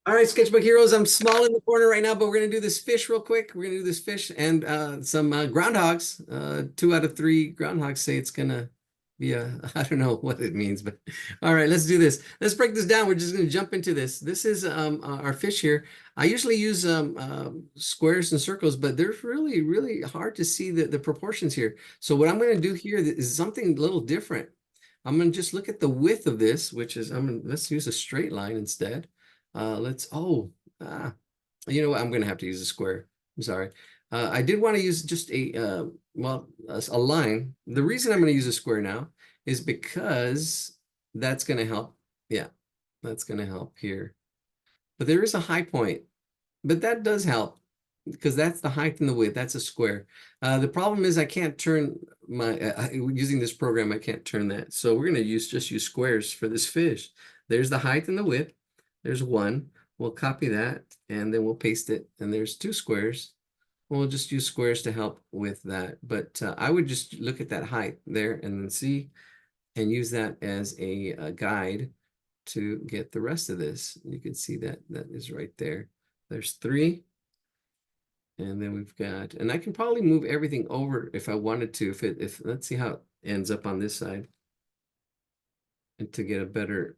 All right, sketchbook heroes. I'm small in the corner right now, but we're gonna do this fish real quick. We're gonna do this fish and some groundhogs. 2 out of 3 groundhogs say it's gonna be a, I don't know what it means, but all right, let's do this. Let's break this down. We're just gonna jump into this. This is our fish here. I usually use squares and circles, but they're really, really hard to see the proportions here. So what I'm gonna do here is something a little different. I'm gonna just look at the width of this, which is let's use a straight line instead. You know what? I'm going to have to use a square. I'm sorry. I did want to use just a line. The reason I'm going to use a square now is because that's going to help. Yeah, that's going to help here. But there is a high point, but that does help because that's the height and the width. That's a square. The problem is I can't turn using this program, I can't turn that. So we're going to just use squares for this fish. There's the height and the width. There's 1. We'll copy that and then we'll paste it. And there's 2 squares. We'll just use squares to help with that. But I would just look at that height there and then see and use that as a guide to get the rest of this. You can see that is right there. There's 3. And then we've got, and I can probably move everything over if I wanted to. If let's see how it ends up on this side and to get a better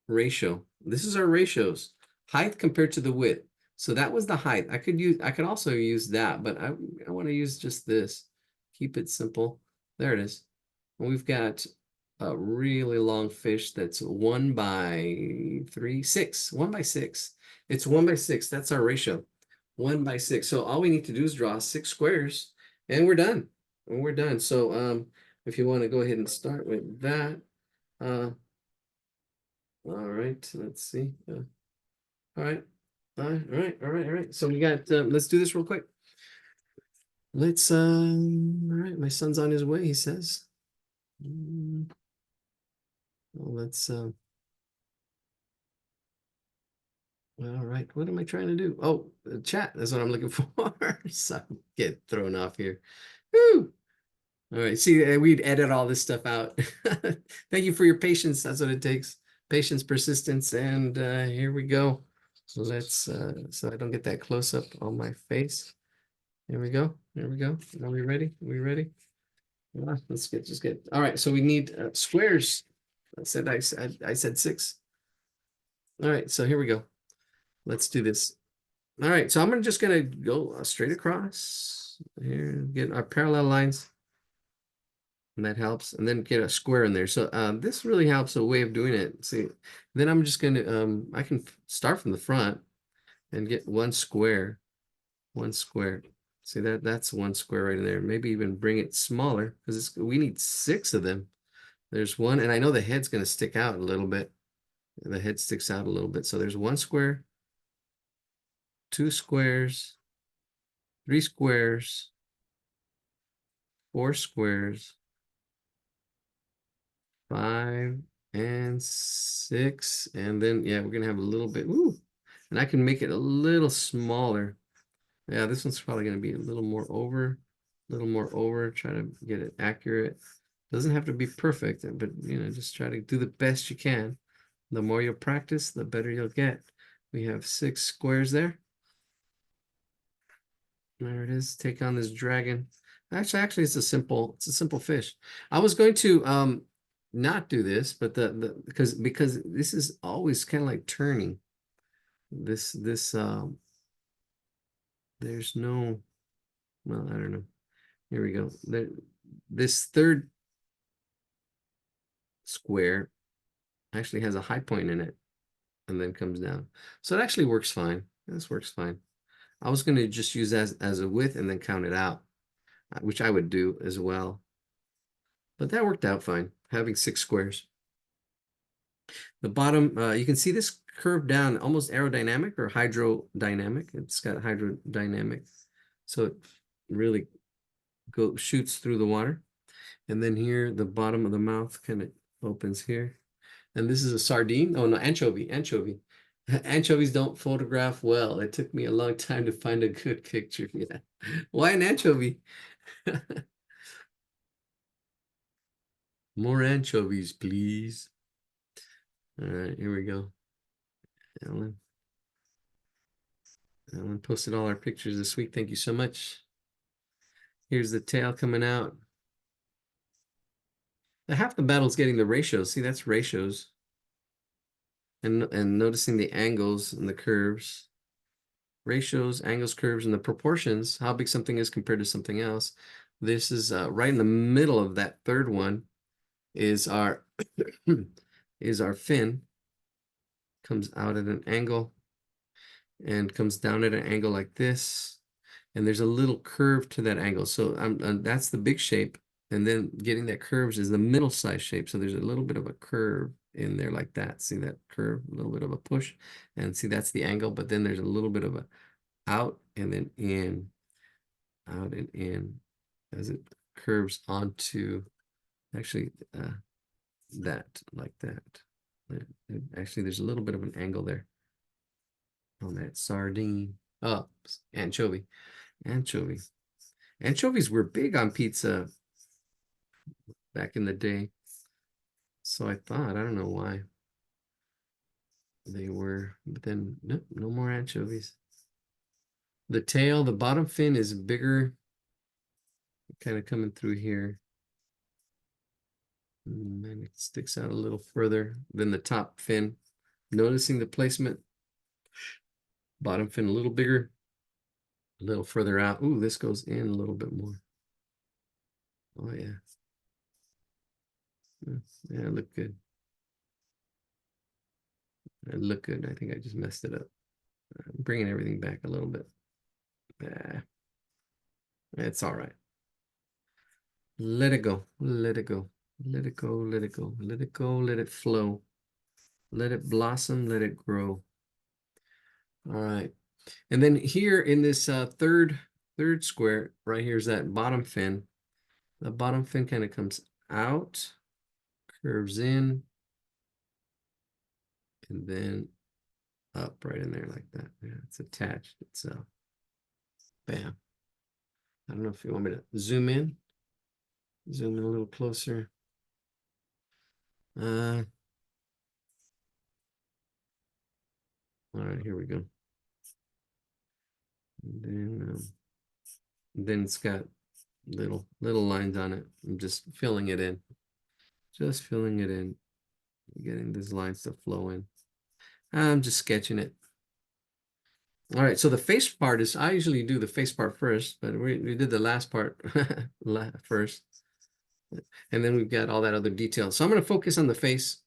ratio. This is our ratios, height compared to the width. So that was the height. I could also use that, but I want to use just this. Keep it simple. There it is. And we've got a really long fish that's 1 by 3, 6, 1 by 6. It's 1 by 6. That's our ratio. 1 by 6. So all we need to do is draw 6 squares and we're done. So if you want to go ahead and start with that, all right, let's see. All right. All right. So we got, let's do this real quick. All right, my son's on his way, he says. Well, all right, what am I trying to do? Oh, chat, that's what I'm looking for. So I get thrown off here. Woo! All right, see, we'd edit all this stuff out. Thank you for your patience. That's what it takes. Patience, persistence, and here we go. So let's, so I don't get that close up on my face. Here we go. Here we go. Are we ready? Are we ready? Let's just get. All right. So we need squares. I said 6. All right. So here we go. Let's do this. All right. So I'm just gonna go straight across here. Get our parallel lines. And that helps, and then get a square in there. So this really helps a way of doing it. See, then I'm just going to I can start from the front and get 1 square. See that's 1 square right in there. Maybe even bring it smaller because we need 6 of them. There's 1, and I know the head's going to stick out a little bit. The head sticks out a little bit. So there's 1 square, 2 squares, 3 squares, 4 squares, 5 and 6, and then yeah, we're gonna have a little bit. Ooh, and I can make it a little smaller. Yeah, this one's probably gonna be a little more over, try to get it accurate. Doesn't have to be perfect, but just try to do the best you can. The more you'll practice, the better you'll get. We have 6 squares there. There it is. Take on this dragon. Actually, it's a simple fish. I was going to not do this, but because this is always kind of like turning. There's no, well, I don't know. Here we go. This third square actually has a high point in it and then comes down. So it actually works fine. This works fine. I was going to just use as a width and then count it out, which I would do as well. But that worked out fine, having 6 squares. The bottom, you can see this curve down, almost aerodynamic or hydrodynamic. It's got hydrodynamic. So it really shoots through the water. And then here, the bottom of the mouth kind of opens here. And this is a sardine. Oh, no, anchovy. Anchovies don't photograph well. It took me a long time to find a good picture. Yeah. Why an anchovy? More anchovies, please. All right, here we go. Ellen. Ellen posted all our pictures this week. Thank you so much. Here's the tail coming out. Now, half the battle's getting the ratios. See, that's ratios. And noticing the angles and the curves. Ratios, angles, curves, and the proportions, how big something is compared to something else. This is right in the middle of that third one is our is our fin. Comes out at an angle and comes down at an angle like this. And there's a little curve to that angle. So that's the big shape. And then getting that curves is the middle size shape. So there's a little bit of a curve in there like that. See that curve, a little bit of a push. And see, that's the angle. But then there's a little bit of a out and then in, out and in as it curves onto actually that like that. Actually, there's a little bit of an angle there on that sardine. Oh, anchovy. Anchovy. Anchovies were big on pizza back in the day. So I thought, I don't know why they were, but then nope, no more anchovies. The tail, the bottom fin is bigger, kind of coming through here. And it sticks out a little further than the top fin. Noticing the placement. Bottom fin a little bigger, a little further out. Ooh, this goes in a little bit more. Oh yeah. Yeah, it looked good. It looked good. I think I just messed it up. I'm bringing everything back a little bit. It's all right. Let it go. Let it go. Let it go. Let it go. Let it go. Let it flow. Let it blossom. Let it grow. All right. And then here in this third square, right here is that bottom fin. The bottom fin kind of comes out, curves in, and then up right in there like that. Yeah, it's attached itself. Bam. I don't know if you want me to zoom in a little closer. All right, here we go. And then it's got little lines on it. I'm just filling it in. Just filling it in. Getting these lines to flow in. I'm just sketching it. All right, so the face part is, I usually do the face part first, but we did the last part first. And then we've got all that other detail. So I'm going to focus on the face.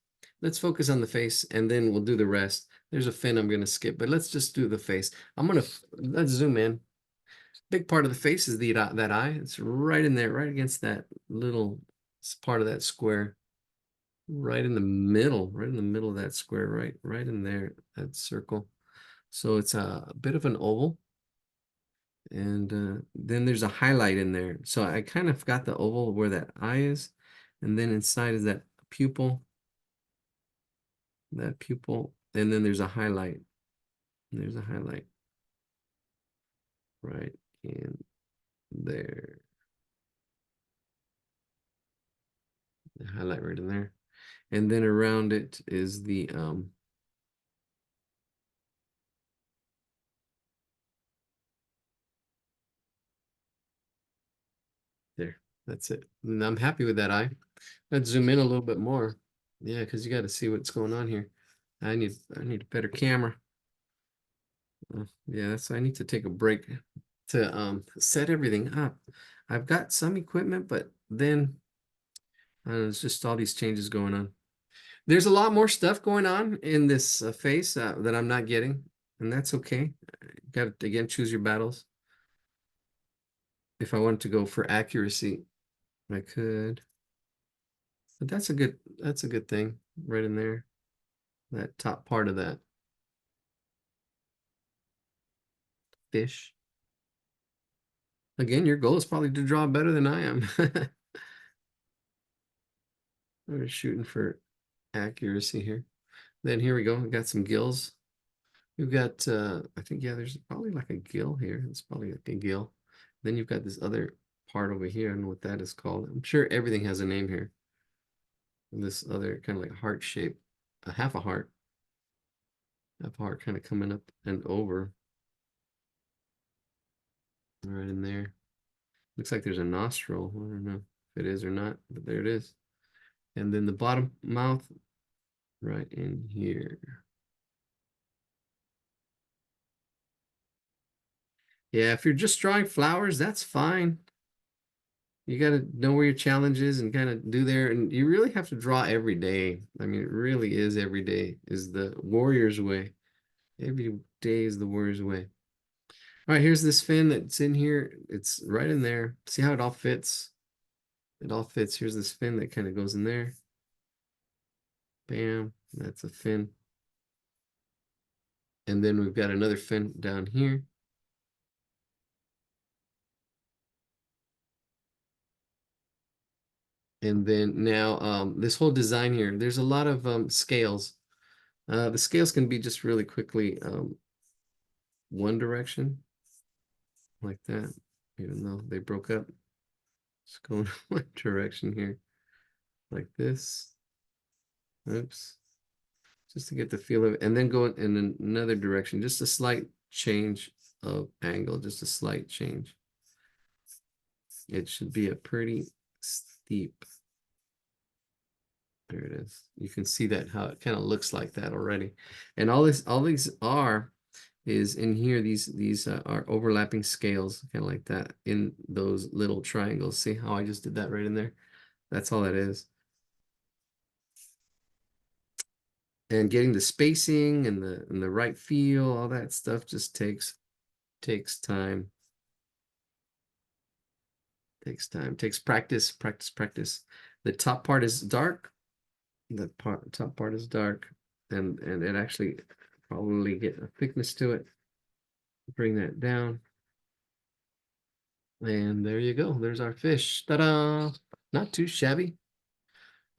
Let's focus on the face, and then we'll do the rest. There's a fin I'm going to skip, but let's just do the face. Let's zoom in. Big part of the face is that eye. It's right in there, right against that little part of that square. Right in the middle of that square, right in there, that circle. So it's a bit of an oval. And then there's a highlight in there. So I kind of got the oval where that eye is. And then inside is that pupil. That pupil. And then there's a highlight. And there's a highlight right in there. The highlight right in there. And then around it is the there. That's it. And I'm happy with that eye. Let's zoom in a little bit more. Yeah, because you got to see what's going on here. I need a better camera. Yeah, so I need to take a break to set everything up. I've got some equipment, but then it's just all these changes going on. There's a lot more stuff going on in this face that I'm not getting, and that's okay. Got to, again, choose your battles. If I wanted to go for accuracy, I could. But that's a good thing right in there. That top part of that fish. Again, your goal is probably to draw better than I am. We're shooting for accuracy here. Then here we go. We got some gills. We've got, I think, yeah, there's probably like a gill here. It's probably like a gill. Then you've got this other part over here. I don't know what that is called. I'm sure everything has a name here. And this other kind of like heart shape, a half a heart. That part kind of coming up and over right in there. Looks like there's a nostril. I don't know if it is or not, but there it is. And then the bottom mouth right in here. Yeah, if you're just drawing flowers, that's fine. You got to know where your challenge is and kind of do there. And you really have to draw every day. I mean, it really is every day is the warrior's way. Every day is the warrior's way. All right, here's this fin that's in here. It's right in there. See how it all fits? It all fits. Here's this fin that kind of goes in there. Bam, that's a fin. And then we've got another fin down here. And then now this whole design here, there's a lot of scales. The scales can be just really quickly one direction like that, even though they broke up. Just go in one direction here like this. Oops. Just to get the feel of it. And then go in another direction, just a slight change of angle, just a slight change. It should be a pretty steep. There it is. You can see that how it kind of looks like that already. And all these are is in here. These are overlapping scales, kind of like that in those little triangles. See how I just did that right in there? That's all that is. And getting the spacing and the right feel, all that stuff just takes time. Takes time. Takes practice, practice, practice. The top part is dark. The top part is dark, and it actually probably get a thickness to it. Bring that down. And there you go. There's our fish. Ta-da! Not too shabby.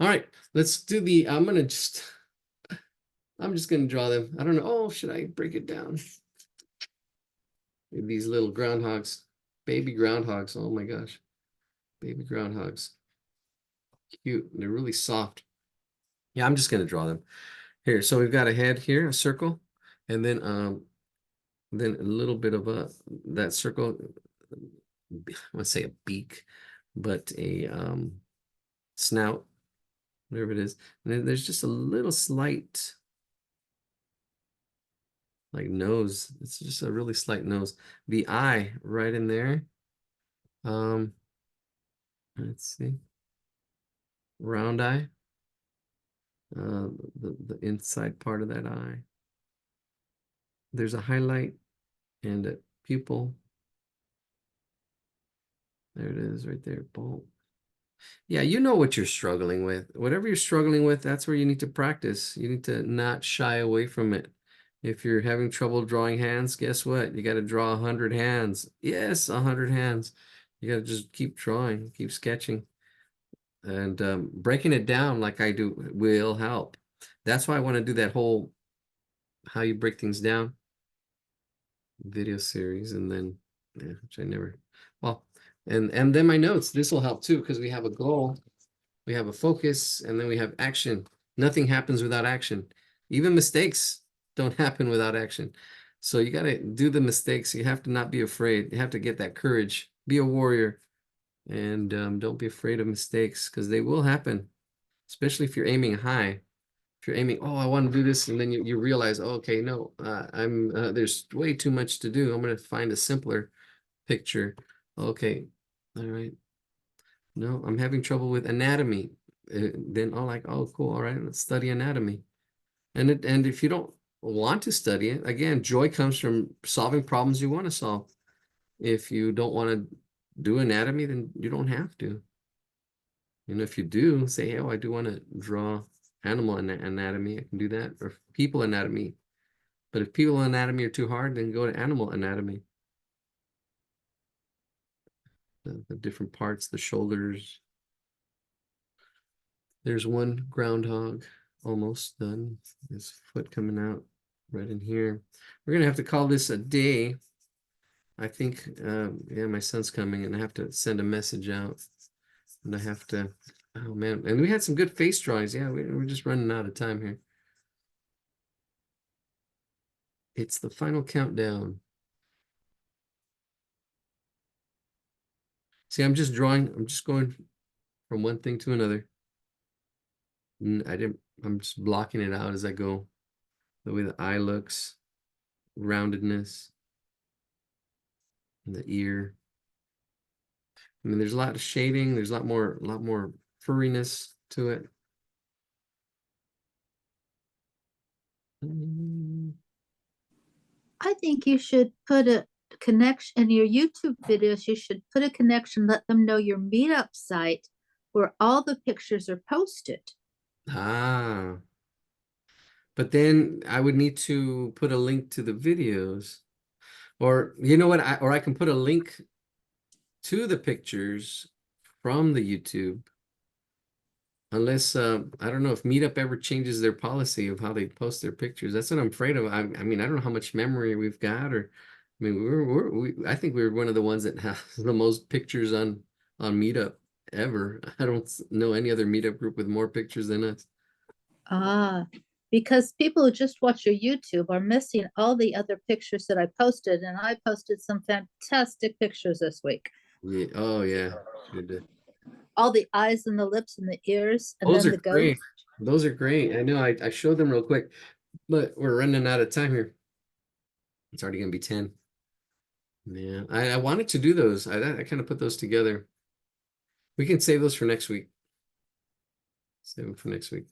All right, let's do the, I'm just gonna draw them. I don't know. Oh, should I break it down? These little groundhogs, baby groundhogs. Oh my gosh. Baby groundhogs. Cute. They're really soft. Yeah, I'm just gonna draw them. Here, so we've got a head here, a circle, and then a little bit of that circle, I want to say a beak, but a snout, whatever it is. And then there's just a little slight like nose. It's just a really slight nose. The eye right in there. Um, let's see. Round eye. The inside part of that eye. There's a highlight and a pupil. There it is right there. Boom. Yeah, you know what you're struggling with. Whatever you're struggling with, that's where you need to practice. You need to not shy away from it. If you're having trouble drawing hands, guess what? You got to draw 100 hands. Yes, 100 hands. You got to just keep drawing, keep sketching. And breaking it down like I do will help. That's why I want to do that whole how you break things down video series, and then yeah, which I never, well, and then my notes. This will help too because we have a goal, we have a focus, and then we have action. Nothing happens without action. Even mistakes don't happen without action. So you got to do the mistakes. You have to not be afraid. You have to get that courage. Be a warrior, and don't be afraid of mistakes because they will happen, especially if you're aiming high. If you're aiming, oh, I want to do this, and then you realize, oh, okay, no, there's way too much to do. I'm going to find a simpler picture. Okay, all right. No, I'm having trouble with anatomy. Then I'm like, oh, cool. All right, let's study anatomy. And if you don't want to study it, again, joy comes from solving problems you want to solve. If you don't want to do anatomy, then you don't have to. And if you do, say, hey, oh, I do want to draw animal anatomy, I can do that, or people anatomy. But if people anatomy are too hard, then go to animal anatomy. The different parts, the shoulders. There's one groundhog almost done. His foot coming out right in here. We're gonna have to call this a day. I think, yeah, my son's coming and I have to send a message out. And I have to, oh man. And we had some good face drawings. Yeah, we're just running out of time here. It's the final countdown. See, I'm just going from one thing to another. I'm just blocking it out as I go. The way the eye looks, roundedness, and the ear. I mean, there's a lot of shading. There's a lot more furriness to it. I think you should put a connection in your YouTube videos. You should put a connection, let them know your meetup site where all the pictures are posted. Ah, but then I would need to put a link to the videos, or you know what? I can put a link to the pictures from the YouTube. Unless I don't know if Meetup ever changes their policy of how they post their pictures. That's what I'm afraid of. I mean, I don't know how much memory we've got, or I mean, I think we're one of the ones that has the most pictures on Meetup ever. I don't know any other Meetup group with more pictures than us. Ah, because people who just watch your YouTube are missing all the other pictures that I posted, and I posted some fantastic pictures this week. Yeah. Oh yeah. Good. All the eyes and the lips and the ears, and Those then are the ghost. great. Those are great. I know. I showed them real quick, but we're running out of time here. It's already gonna be 10. Yeah, I wanted to do those. I kind of put those together. We can save those for next week. Save them for next week.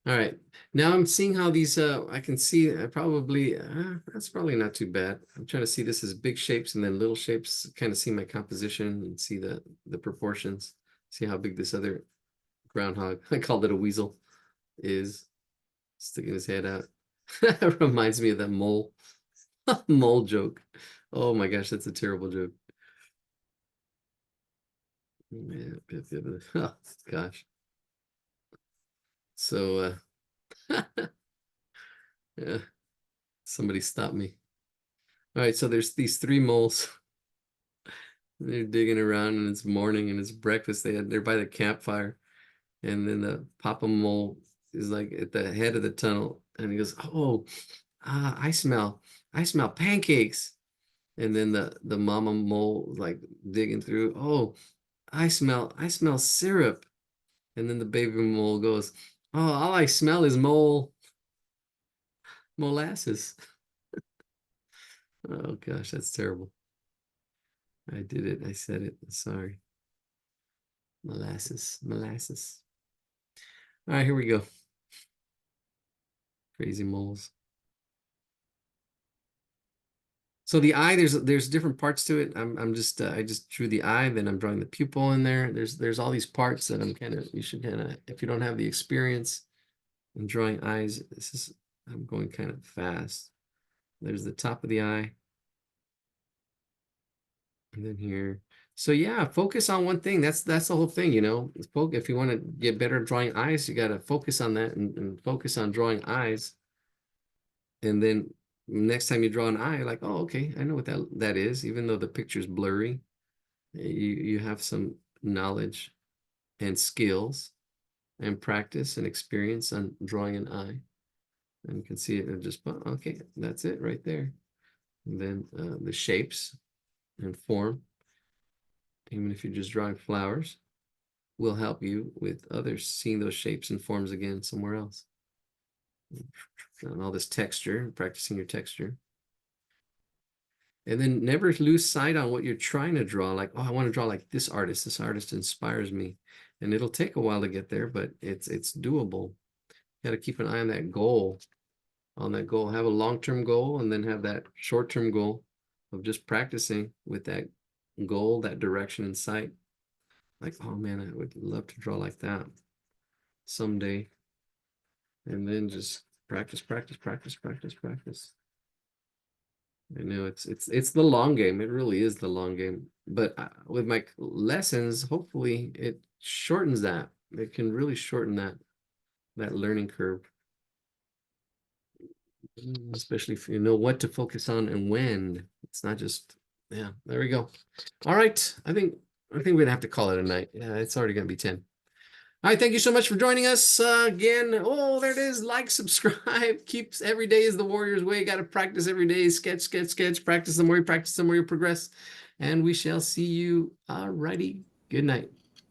All right. Now I'm seeing how these, I can see that's probably not too bad. I'm trying to see this as big shapes and then little shapes, kind of see my composition and see the proportions. See how big this other groundhog, I called it a weasel, is sticking his head out. That reminds me of that mole, mole joke. Oh my gosh, that's a terrible joke. Yeah. Oh gosh. So, yeah, somebody stop me. All right, so there's these three moles. They're digging around and it's morning and it's breakfast. They're by the campfire. And then the Papa Mole is like at the head of the tunnel and he goes, "Oh, I smell pancakes." And then the Mama Mole like digging through, "Oh, I smell syrup." And then the baby mole goes, "Oh, all I smell is molasses." Oh gosh, that's terrible. I did it. I said it. Sorry. Molasses. All right, here we go. Crazy moles. So the eye, there's different parts to it. I'm just I just drew the eye, then I'm drawing the pupil in there. There's all these parts that you should kind of, if you don't have the experience in drawing eyes, I'm going kind of fast. There's the top of the eye, and then here. So yeah, focus on one thing. That's the whole thing, you know. If you want to get better at drawing eyes, you got to focus on that and focus on drawing eyes. And then next time you draw an eye, like, oh, okay, I know what that is, even though the picture's blurry. You have some knowledge and skills and practice and experience on drawing an eye. And you can see it and just, oh, okay, that's it right there. And then the shapes and form, even if you're just drawing flowers, will help you with others seeing those shapes and forms again somewhere else. And all this texture, practicing your texture. And then never lose sight on what you're trying to draw. Like, oh, I want to draw like this artist. This artist inspires me. And it'll take a while to get there, but it's doable. You got to keep an eye on that goal. Have a long-term goal and then have that short-term goal of just practicing with that goal, that direction in sight. Like, oh man, I would love to draw like that someday. And then just practice. I know it's the long game. It really is the long game. But with my lessons, hopefully it shortens that. It can really shorten that learning curve, especially if you know what to focus on and when. It's not just, yeah, there we go. All right. I think we're gonna have to call it a night. Yeah, it's already gonna be 10. All right, thank you so much for joining us again. Oh, there it is. Like, subscribe. Keeps every day is the warrior's way. Got to practice every day. Sketch, sketch, sketch. Practice the more you practice, the more you progress. And we shall see you. All righty. Good night.